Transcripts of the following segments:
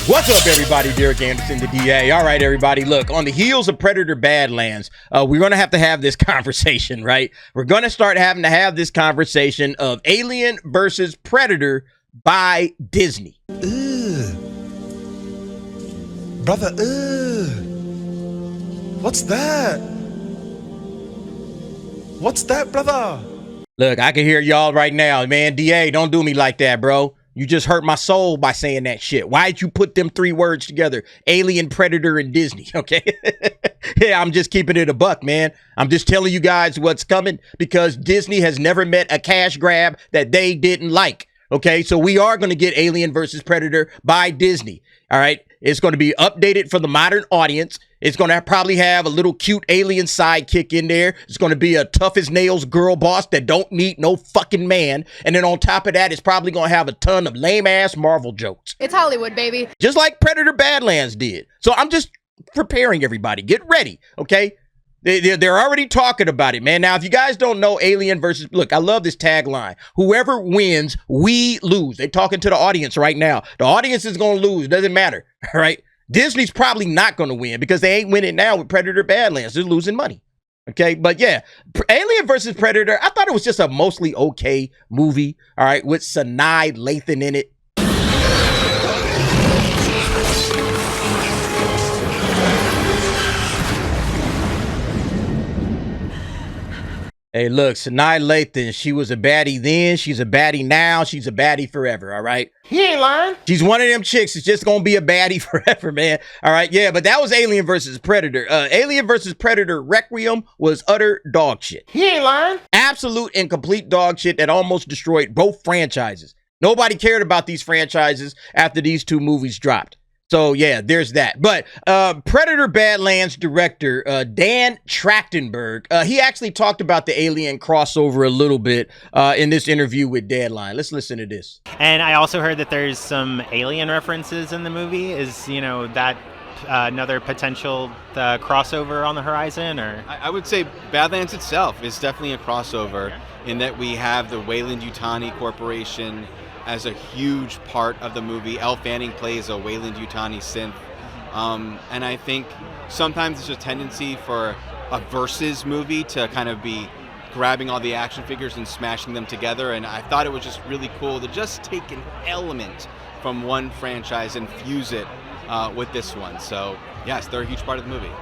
What's up, everybody? Derek Anderson, the DA. All right, everybody. Look, on the heels of Predator Badlands, we're going to have this conversation, right? We're going to start having to have this conversation of Alien versus Predator by Disney. Ugh. Brother, ugh. What's that? What's that, brother? Look, I can hear y'all right now. Man, DA, don't do me like that, bro. You just hurt my soul by saying that shit. Why'd you put them three words together? Alien, Predator, and Disney, okay? Yeah, I'm just keeping it a buck, man. I'm just telling you guys what's coming because Disney has never met a cash grab that they didn't like, okay? So we are going to get Alien versus Predator by Disney, all right? It's going to be updated for the modern audience. It's going to probably have a little cute alien sidekick in there. It's going to be a tough as nails girl boss that don't need no fucking man. And then on top of that, it's probably going to have a ton of lame ass Marvel jokes. It's Hollywood, baby. Just like Predator Badlands did. So I'm just preparing everybody. Get ready, okay? They're already talking about it, man. Now, if you guys don't know Alien versus... Look, I love this tagline. Whoever wins, we lose. They're talking to the audience right now. The audience is going to lose. Doesn't matter, all right? Disney's probably not going to win because they ain't winning now with Predator Badlands. They're losing money. Okay, but yeah, Alien versus Predator, I thought it was just a mostly okay movie, all right, with Sanaa Lathan in it. Hey, look, Sanaa Lathan, she was a baddie then, she's a baddie now, she's a baddie forever, all right? He ain't lying. She's one of them chicks that's just gonna be a baddie forever, man. All right, yeah, but that was Alien versus Predator. Alien versus Predator Requiem was utter dog shit. He ain't lying. Absolute and complete dog shit that almost destroyed both franchises. Nobody cared about these franchises after these two movies dropped. So, yeah, there's that. But Predator Badlands director Dan Trachtenberg, he actually talked about the Alien crossover a little bit in this interview with Deadline. Let's listen to this. And I also heard that there's some Alien references in the movie. Is, that another potential crossover on the horizon? Or I would say Badlands itself is definitely a crossover in that we have the Weyland-Yutani Corporation as a huge part of the movie. Elle Fanning plays a Weyland-Yutani synth. And I think sometimes there's a tendency for a versus movie to kind of be grabbing all the action figures and smashing them together. And I thought it was just really cool to just take an element from one franchise and fuse it with this one. So yes, they're a huge part of the movie.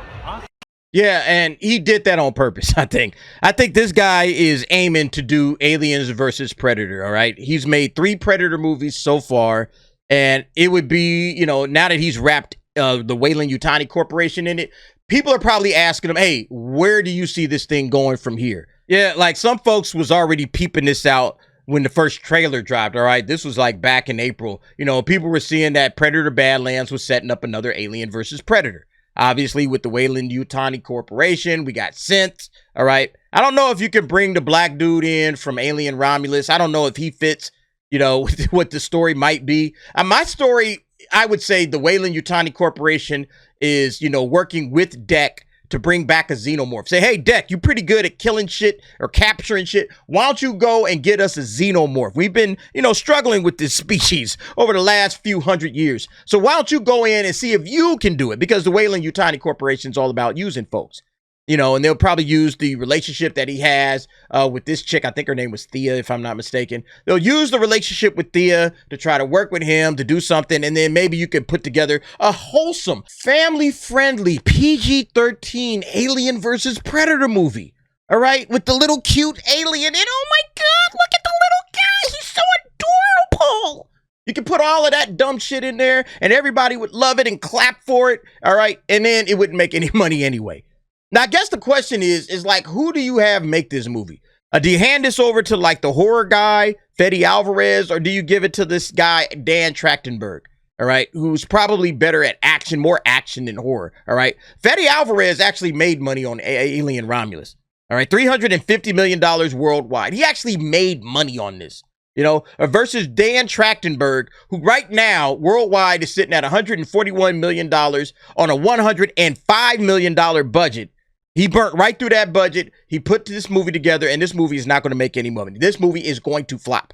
Yeah, and he did that on purpose, I think. I think this guy is aiming to do Aliens versus Predator, all right? He's made 3 Predator movies so far, and it would be, now that he's wrapped the Weyland-Yutani Corporation in it, people are probably asking him, hey, where do you see this thing going from here? Yeah, like some folks was already peeping this out when the first trailer dropped, all right? This was like back in April. People were seeing that Predator Badlands was setting up another Alien versus Predator. Obviously, with the Weyland-Yutani Corporation, we got synths, all right? I don't know if you can bring the black dude in from Alien Romulus. I don't know if he fits, with what the story might be. My story, I would say the Weyland-Yutani Corporation is, working with Deck to bring back a xenomorph. Say, hey, Deck, you pretty good at killing shit or capturing shit. Why don't you go and get us a xenomorph? We've been, struggling with this species over the last few hundred years. So why don't you go in and see if you can do it? Because the Weyland-Yutani Corporation is all about using folks. And they'll probably use the relationship that he has with this chick. I think her name was Thea, if I'm not mistaken. They'll use the relationship with Thea to try to work with him to do something. And then maybe you can put together a wholesome, family-friendly, PG-13 Alien versus Predator movie. All right? With the little cute alien. And oh my God, look at the little guy. He's so adorable. You can put all of that dumb shit in there and everybody would love it and clap for it. All right? And then it wouldn't make any money anyway. Now, I guess the question is like, who do you have make this movie? Do you hand this over to like the horror guy, Fede Alvarez, or do you give it to this guy, Dan Trachtenberg, all right, who's probably better at action, more action than horror, all right? Fede Alvarez actually made money on Alien Romulus, all right, $350 million worldwide. He actually made money on this. Versus Dan Trachtenberg, who right now worldwide is sitting at $141 million on a $105 million budget. He burnt right through that budget. He put this movie together, and this movie is not going to make any money. This movie is going to flop.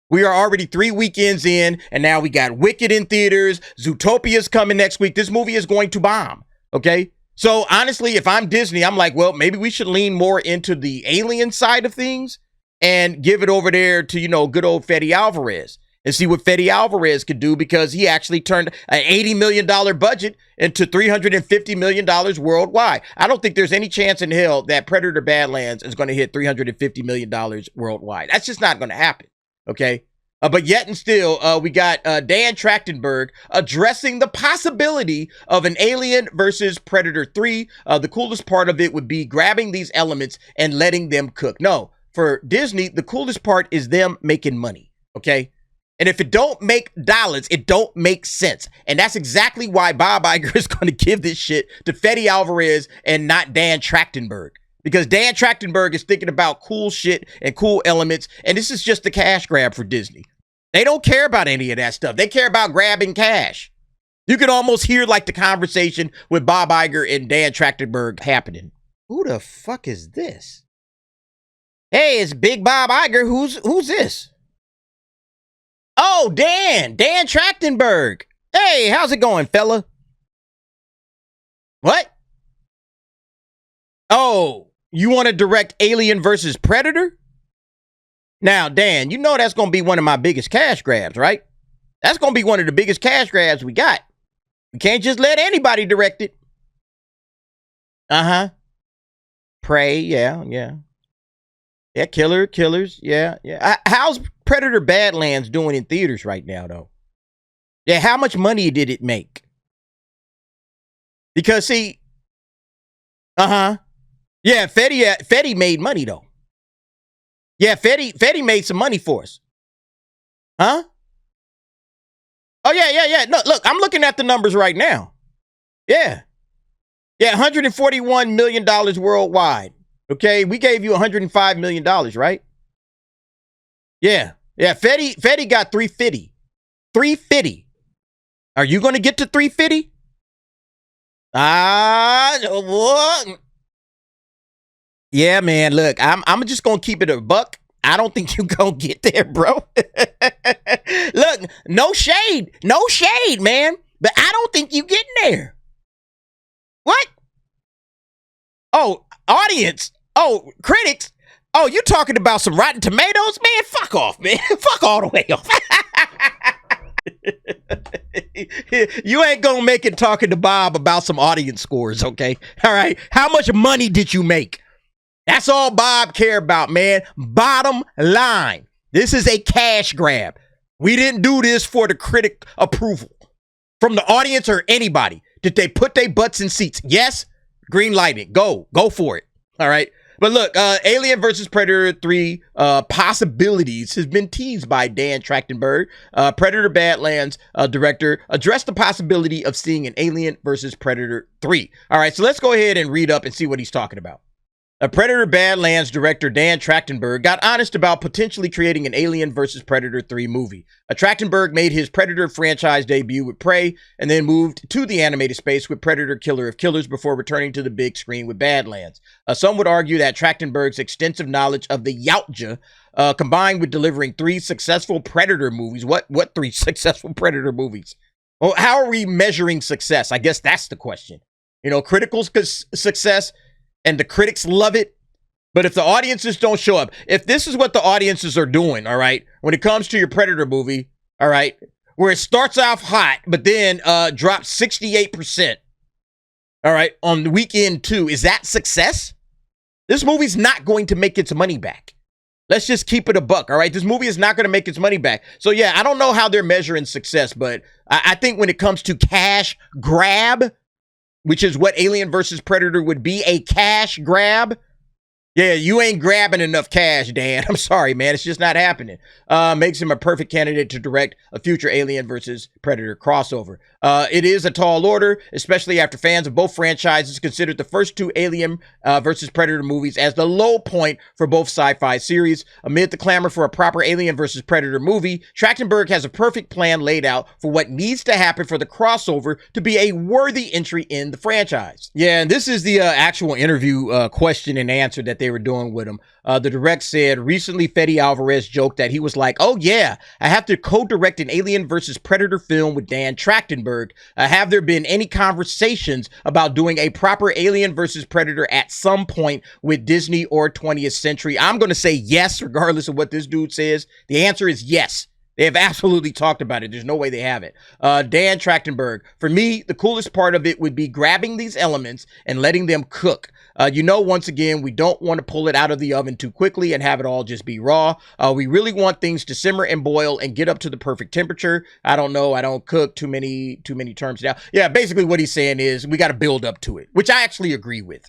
We are already 3 weekends in, and now we got Wicked in theaters. Zootopia's coming next week. This movie is going to bomb, okay? So honestly, if I'm Disney, I'm like, well, maybe we should lean more into the alien side of things and give it over there to, you know, good old Fede Alvarez and see what Fede Alvarez could do, because he actually turned an $80 million budget into $350 million worldwide. I don't think there's any chance in hell that Predator Badlands is going to hit $350 million worldwide. That's just not going to happen. Okay. But yet and still, we got Dan Trachtenberg addressing the possibility of an Alien versus Predator 3. The coolest part of it would be grabbing these elements and letting them cook. No, for Disney, the coolest part is them making money. Okay. And if it don't make dollars, it don't make sense. And that's exactly why Bob Iger is going to give this shit to Fede Alvarez and not Dan Trachtenberg. Because Dan Trachtenberg is thinking about cool shit and cool elements, and this is just a cash grab for Disney. They don't care about any of that stuff. They care about grabbing cash. You can almost hear like the conversation with Bob Iger and Dan Trachtenberg happening. Who the fuck is this? Hey, it's Big Bob Iger. Who's this? Oh, Dan Trachtenberg. Hey, how's it going, fella? What? Oh, you want to direct Alien versus Predator? Now, Dan, you know that's going to be one of my biggest cash grabs, right? That's going to be one of the biggest cash grabs we got. We can't just let anybody direct it. Uh-huh. Prey, yeah. Yeah, killers, yeah. How's Predator Badlands doing in theaters right now, though? Yeah, how much money did it make? Because, see, yeah, Fede made money, though. Yeah, Fede made some money for us. Huh? Oh, yeah. No, look, I'm looking at the numbers right now. Yeah, $141 million worldwide. Okay, we gave you $105 million, right? Yeah, Fede got 350. 350. Are you going to get to 350? What? Yeah, man, look, I'm just going to keep it a buck. I don't think you going to get there, bro. Look, no shade, man. But I don't think you getting there. What? Oh, audience. Oh, critics. Oh, you talking about some Rotten Tomatoes? Man, fuck off, man. Fuck all the way off. You ain't gonna make it talking to Bob about some audience scores, okay? All right. How much money did you make? That's all Bob care about, man. Bottom line. This is a cash grab. We didn't do this for the critic approval from the audience or anybody. Did they put their butts in seats? Yes. Green light it. Go for it. All right. But look, Alien versus Predator 3 possibilities has been teased by Dan Trachtenberg. Predator Badlands director addressed the possibility of seeing an Alien versus Predator 3. All right, so let's go ahead and read up and see what he's talking about. Predator Badlands director Dan Trachtenberg got honest about potentially creating an Alien vs. Predator 3 movie. Trachtenberg made his Predator franchise debut with Prey and then moved to the animated space with Predator Killer of Killers before returning to the big screen with Badlands. Some would argue that Trachtenberg's extensive knowledge of the Yautja combined with delivering 3 successful Predator movies. What 3 successful Predator movies? Well, how are we measuring success? I guess that's the question. You know, critical success, and the critics love it. But if the audiences don't show up, if this is what the audiences are doing, all right, when it comes to your Predator movie, all right, where it starts off hot, but then drops 68%, all right, on the weekend 2, is that success? This movie's not going to make its money back. Let's just keep it a buck, all right? This movie is not going to make its money back. So, yeah, I don't know how they're measuring success, but I think when it comes to cash grab, which is what Alien versus Predator would be, a cash grab. Yeah, you ain't grabbing enough cash, Dan. I'm sorry, man. It's just not happening. Makes him a perfect candidate to direct a future Alien versus Predator crossover. It is a tall order, especially after fans of both franchises considered the first 2 Alien versus Predator movies as the low point for both sci-fi series. Amid the clamor for a proper Alien versus Predator movie, Trachtenberg has a perfect plan laid out for what needs to happen for the crossover to be a worthy entry in the franchise. Yeah, and this is the actual interview question and answer that they they were doing with him. The direct said, recently Fede Alvarez joked that he was like, oh yeah, I have to co-direct an Alien versus Predator film with Dan Trachtenberg. Have there been any conversations about doing a proper Alien versus Predator at some point with Disney or 20th Century? I'm going to say yes, regardless of what this dude says. The answer is yes. They have absolutely talked about it. There's no way they haven't. Dan Trachtenberg, for me, the coolest part of it would be grabbing these elements and letting them cook. Once again, we don't want to pull it out of the oven too quickly and have it all just be raw. We really want things to simmer and boil and get up to the perfect temperature. I don't know. I don't cook too many terms now. Yeah, basically what he's saying is we got to build up to it, which I actually agree with.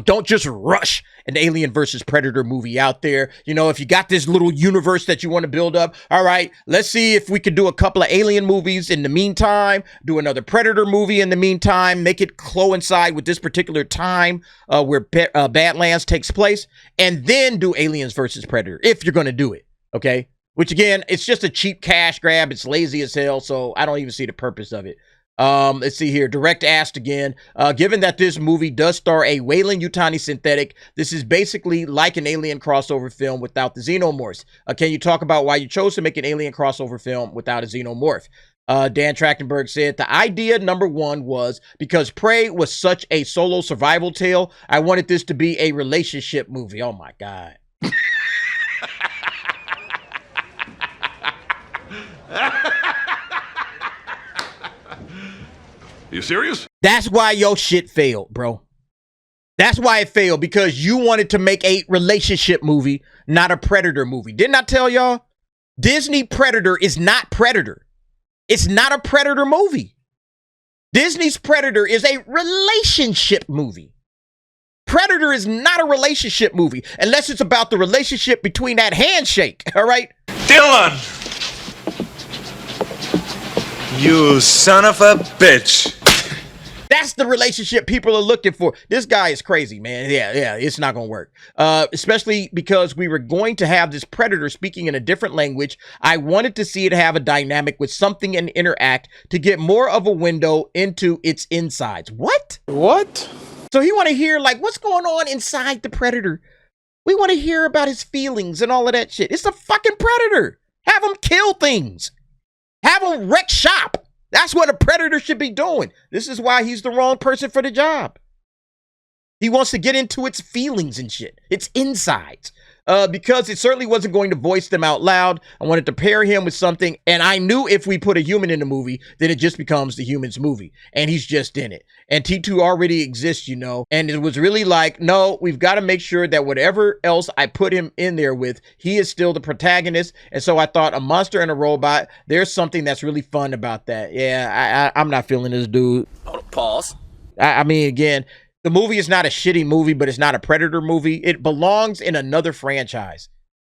Don't just rush an Alien versus Predator movie out there. If you got this little universe that you want to build up, all right, let's see if we could do a couple of Alien movies in the meantime, do another Predator movie in the meantime, make it coincide with this particular time where Badlands takes place, and then do Aliens versus Predator, if you're going to do it, okay? Which, again, it's just a cheap cash grab. It's lazy as hell, so I don't even see the purpose of it. Let's see here. Direct asked again, given that this movie does star a Weyland-Yutani synthetic, this is basically like an Alien crossover film without the xenomorphs. Can you talk about why you chose to make an Alien crossover film without a xenomorph? Dan Trachtenberg said, the idea, number one, was because Prey was such a solo survival tale, I wanted this to be a relationship movie. Oh my God. You serious? That's why your shit failed, bro. That's why it failed, because you wanted to make a relationship movie, not a Predator movie. Didn't I tell y'all? Disney Predator is not Predator. It's not a Predator movie. Disney's Predator is a relationship movie. Predator is not a relationship movie unless it's about the relationship between that handshake, all right? Dylan! You son of a bitch. That's the relationship people are looking for. This guy is crazy, man. Yeah, it's not going to work. Especially because we were going to have this Predator speaking in a different language. I wanted to see it have a dynamic with something and interact to get more of a window into its insides. What? So he want to hear, like, what's going on inside the Predator? We want to hear about his feelings and all of that shit. It's a fucking Predator. Have him kill things. Have him wreck shop. That's what a Predator should be doing. This is why he's the wrong person for the job. He wants to get into its feelings and shit. Its insides. Because it certainly wasn't going to voice them out loud. I wanted to pair him with something. And I knew if we put a human in the movie, then it just becomes the human's movie. And he's just in it. And T2 already exists, And it was really like, no, we've got to make sure that whatever else I put him in there with, he is still the protagonist. And so I thought a monster and a robot, there's something that's really fun about that. Yeah, I'm not feeling this dude. Pause. I mean, again, the movie is not a shitty movie, but it's not a Predator movie. It belongs in another franchise.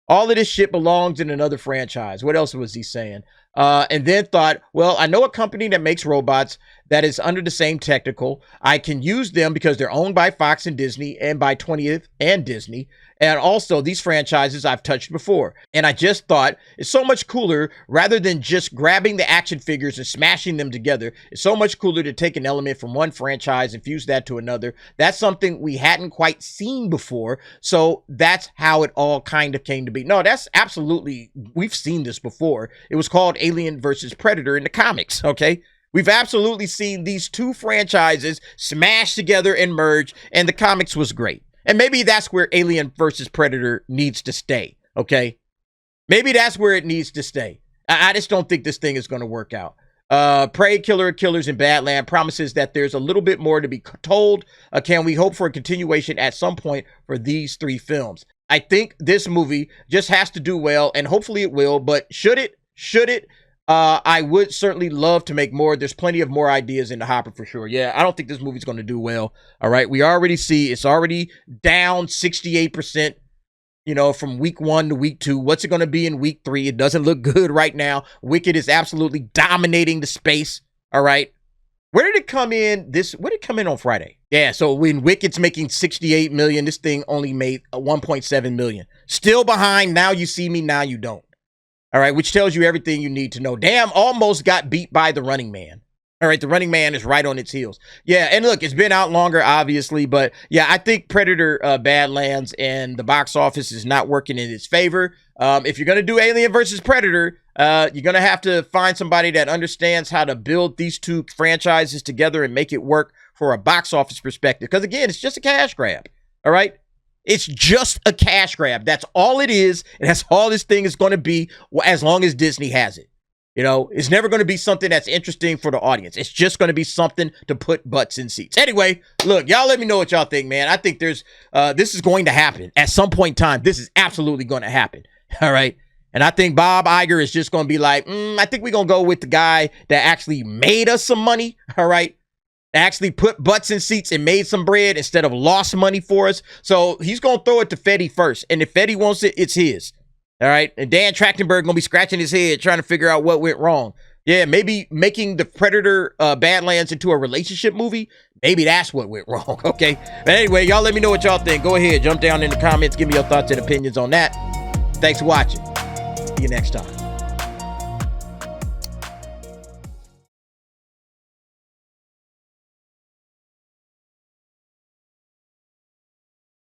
All of this shit belongs in another franchise. What else was he saying? And then thought, well, I know a company that makes robots that is under the same technical. I can use them because they're owned by Fox and Disney and by 20th and Disney. And also these franchises I've touched before. And I just thought it's so much cooler rather than just grabbing the action figures and smashing them together. It's so much cooler to take an element from one franchise and fuse that to another. That's something we hadn't quite seen before. So that's how it all kind of came to be. No, that's absolutely, we've seen this before. It was called Alien versus Predator in the comics, okay? We've absolutely seen these two franchises smash together and merge, and the comics was great. And maybe that's where Alien versus Predator needs to stay, okay? Maybe that's where it needs to stay. I just don't think this thing is going to work out. Prey, Killer of Killers, and Badlands promises that there's a little bit more to be told. Can we hope for a continuation at some point for these three films? I think this movie just has to do well, and hopefully it will, but should it? I would certainly love to make more. There's plenty of more ideas in the hopper for sure. Yeah, I don't think this movie's going to do well. All right, we already see it's already down 68%, from week 1 to week 2. What's it going to be in week 3? It doesn't look good right now. Wicked is absolutely dominating the space. All right. Where did it come in? Where did it come in on Friday? Yeah, so when Wicked's making 68 million, this thing only made 1.7 million. Still behind Now You See Me, Now You Don't. All right, which tells you everything you need to know. Damn, almost got beat by The Running Man. All right, The Running Man is right on its heels. Yeah, and look, it's been out longer, obviously, but yeah, I think Predator Badlands and the box office is not working in its favor. If you're going to do Alien versus Predator, you're going to have to find somebody that understands how to build these two franchises together and make it work for a box office perspective. Because again, it's just a cash grab, all right? It's just a cash grab. That's all it is, and that's all this thing is going to be as long as Disney has it. You know, it's never going to be something that's interesting for the audience. It's just going to be something to put butts in seats. Anyway, look, y'all let me know what y'all think, man. I think this is going to happen at some point in time. This is absolutely going to happen. All right. And I think Bob Iger is just going to be like, I think we're going to go with the guy that actually made us some money. All right. Actually put butts in seats and made some bread instead of lost money for us. So he's going to throw it to Fetty first. And if Fetty wants it, it's his. All right. And Dan Trachtenberg going to be scratching his head trying to figure out what went wrong. Yeah, maybe making the Predator Badlands into a relationship movie. Maybe that's what went wrong. Okay. But anyway, y'all let me know what y'all think. Go ahead. Jump down in the comments. Give me your thoughts and opinions on that. Thanks for watching. See you next time.